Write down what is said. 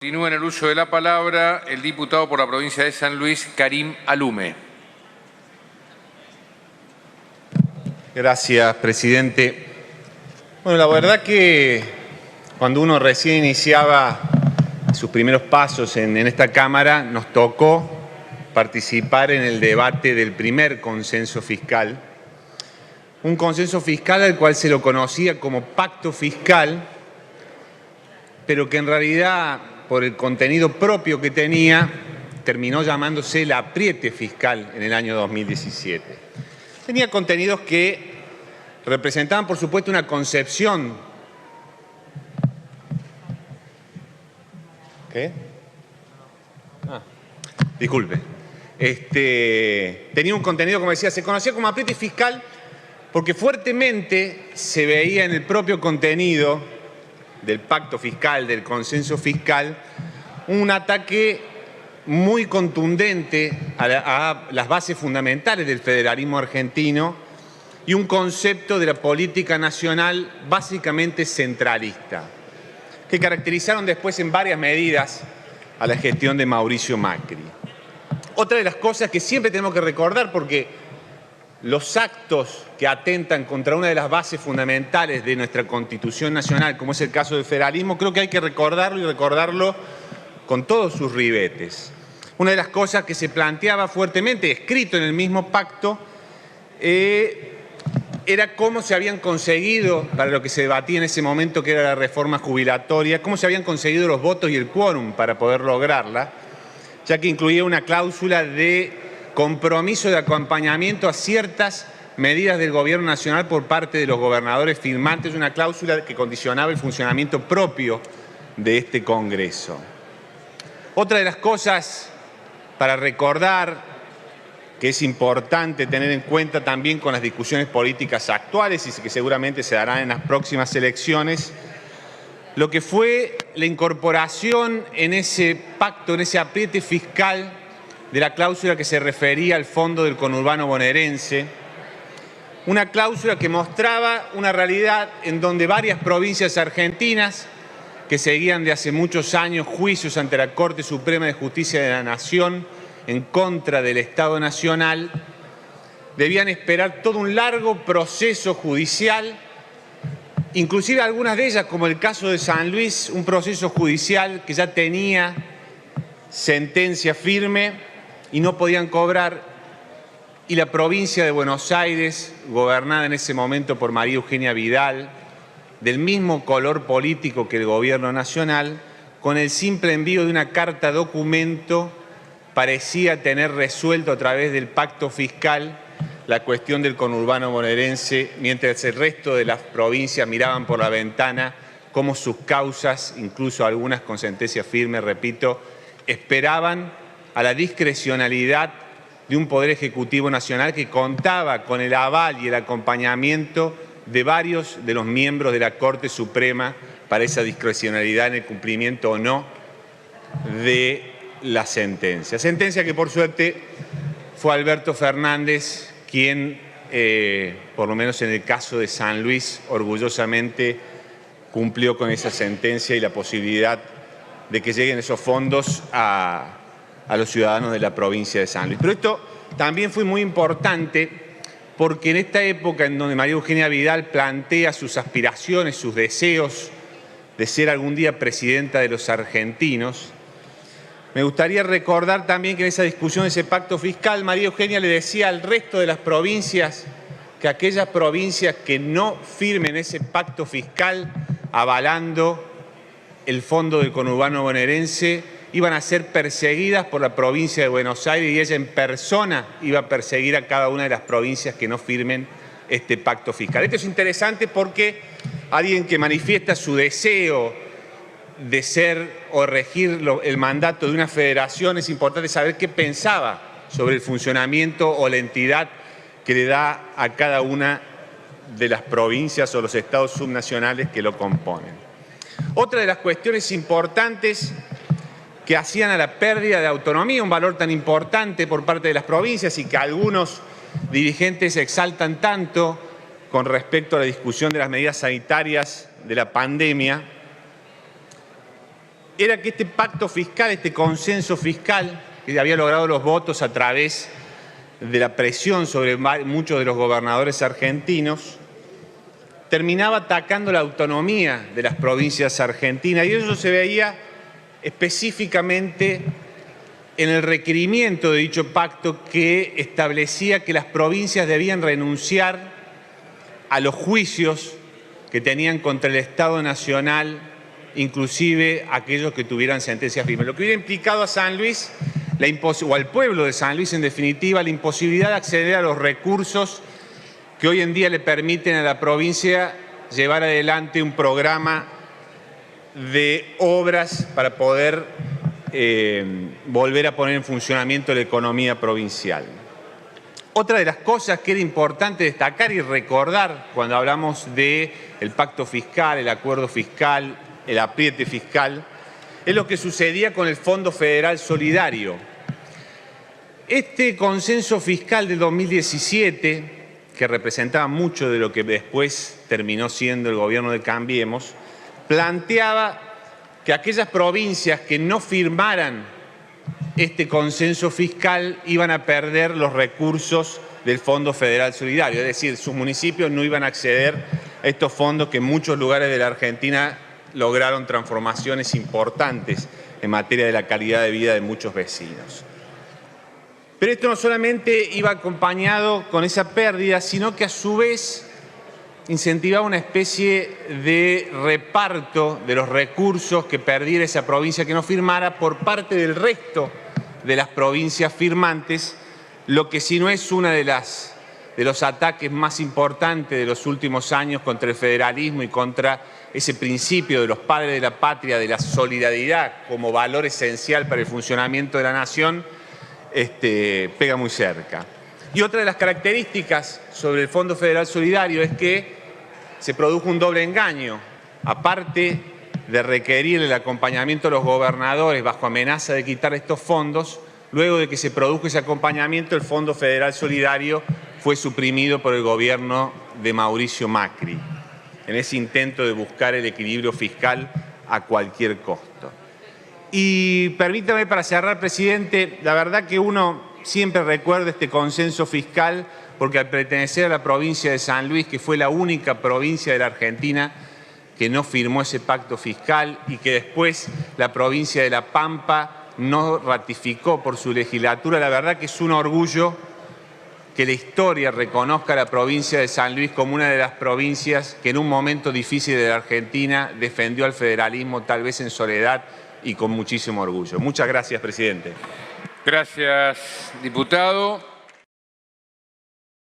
Continúa en el uso de la palabra el diputado por la provincia de San Luis, Karim Alume. Gracias, presidente. Bueno, la verdad que cuando uno recién iniciaba sus primeros pasos en esta Cámara, nos tocó participar en el debate del primer consenso fiscal. Un consenso fiscal al cual se lo conocía como pacto fiscal, pero que en realidad, por el contenido propio que tenía, terminó llamándose el apriete fiscal en el año 2017. Tenía contenidos que representaban, por supuesto, una concepción. ¿Qué? Disculpe. Tenía un contenido, como decía, se conocía como apriete fiscal porque fuertemente se veía en el propio contenido del pacto fiscal, del consenso fiscal, un ataque muy contundente a las bases fundamentales del federalismo argentino y un concepto de la política nacional básicamente centralista, que caracterizaron después en varias medidas a la gestión de Mauricio Macri. Otra de las cosas que siempre tenemos que recordar, porque los actos que atentan contra una de las bases fundamentales de nuestra Constitución Nacional, como es el caso del federalismo, creo que hay que recordarlo y recordarlo con todos sus ribetes. Una de las cosas que se planteaba fuertemente, escrito en el mismo pacto, era cómo se habían conseguido, para lo que se debatía en ese momento, que era la reforma jubilatoria, cómo se habían conseguido los votos y el quórum para poder lograrla, ya que incluía una cláusula de compromiso de acompañamiento a ciertas medidas del Gobierno Nacional por parte de los gobernadores firmantes, una cláusula que condicionaba el funcionamiento propio de este Congreso. Otra de las cosas para recordar, que es importante tener en cuenta también con las discusiones políticas actuales y que seguramente se darán en las próximas elecciones, lo que fue la incorporación en ese pacto, en ese apriete fiscal, de la cláusula que se refería al fondo del conurbano bonaerense, una cláusula que mostraba una realidad en donde varias provincias argentinas, que seguían de hace muchos años juicios ante la Corte Suprema de Justicia de la Nación en contra del Estado Nacional, debían esperar todo un largo proceso judicial, inclusive algunas de ellas, como el caso de San Luis, un proceso judicial que ya tenía sentencia firme y no podían cobrar, y la provincia de Buenos Aires, gobernada en ese momento por María Eugenia Vidal, del mismo color político que el gobierno nacional, con el simple envío de una carta documento, parecía tener resuelto a través del pacto fiscal la cuestión del conurbano bonaerense, mientras el resto de las provincias miraban por la ventana cómo sus causas, incluso algunas con sentencia firme, repito, esperaban a la discrecionalidad de un Poder Ejecutivo Nacional que contaba con el aval y el acompañamiento de varios de los miembros de la Corte Suprema para esa discrecionalidad en el cumplimiento o no de la sentencia. Sentencia que, por suerte, fue Alberto Fernández quien, por lo menos en el caso de San Luis, orgullosamente cumplió con esa sentencia y la posibilidad de que lleguen esos fondos a los ciudadanos de la provincia de San Luis. Pero esto también fue muy importante porque en esta época en donde María Eugenia Vidal plantea sus aspiraciones, sus deseos de ser algún día presidenta de los argentinos, me gustaría recordar también que en esa discusión de ese pacto fiscal, María Eugenia le decía al resto de las provincias que aquellas provincias que no firmen ese pacto fiscal avalando el fondo del conurbano bonaerense iban a ser perseguidas por la provincia de Buenos Aires y ella en persona iba a perseguir a cada una de las provincias que no firmen este pacto fiscal. Esto es interesante porque alguien que manifiesta su deseo de ser o regir el mandato de una federación, es importante saber qué pensaba sobre el funcionamiento o la entidad que le da a cada una de las provincias o los estados subnacionales que lo componen. Otra de las cuestiones importantes que hacían a la pérdida de autonomía, un valor tan importante por parte de las provincias y que algunos dirigentes exaltan tanto con respecto a la discusión de las medidas sanitarias de la pandemia, era que este pacto fiscal, este consenso fiscal, que había logrado los votos a través de la presión sobre muchos de los gobernadores argentinos, terminaba atacando la autonomía de las provincias argentinas, y eso se veía específicamente en el requerimiento de dicho pacto, que establecía que las provincias debían renunciar a los juicios que tenían contra el Estado Nacional, inclusive aquellos que tuvieran sentencias firmes. Lo que hubiera implicado a San Luis, o al pueblo de San Luis en definitiva, la imposibilidad de acceder a los recursos que hoy en día le permiten a la provincia llevar adelante un programa de obras para poder volver a poner en funcionamiento la economía provincial. Otra de las cosas que era importante destacar y recordar cuando hablamos del pacto fiscal, el acuerdo fiscal, el apriete fiscal, es lo que sucedía con el Fondo Federal Solidario. Este consenso fiscal de 2017, que representaba mucho de lo que después terminó siendo el gobierno de Cambiemos, planteaba que aquellas provincias que no firmaran este consenso fiscal iban a perder los recursos del Fondo Federal Solidario, es decir, sus municipios no iban a acceder a estos fondos que en muchos lugares de la Argentina lograron transformaciones importantes en materia de la calidad de vida de muchos vecinos. Pero esto no solamente iba acompañado con esa pérdida, sino que a su vez incentivaba una especie de reparto de los recursos que perdiera esa provincia que no firmara por parte del resto de las provincias firmantes, lo que si no es uno de los ataques más importantes de los últimos años contra el federalismo y contra ese principio de los padres de la patria, de la solidaridad como valor esencial para el funcionamiento de la nación, pega muy cerca. Y otra de las características sobre el Fondo Federal Solidario es que se produjo un doble engaño. Aparte de requerir el acompañamiento de los gobernadores bajo amenaza de quitar estos fondos, luego de que se produjo ese acompañamiento, el Fondo Federal Solidario fue suprimido por el gobierno de Mauricio Macri, en ese intento de buscar el equilibrio fiscal a cualquier costo. Y permítame, para cerrar, presidente, la verdad que uno siempre recuerda este consenso fiscal porque al pertenecer a la provincia de San Luis, que fue la única provincia de la Argentina que no firmó ese pacto fiscal y que después la provincia de La Pampa no ratificó por su legislatura, la verdad que es un orgullo que la historia reconozca a la provincia de San Luis como una de las provincias que en un momento difícil de la Argentina defendió al federalismo, tal vez en soledad y con muchísimo orgullo. Muchas gracias, presidente. Gracias, diputado.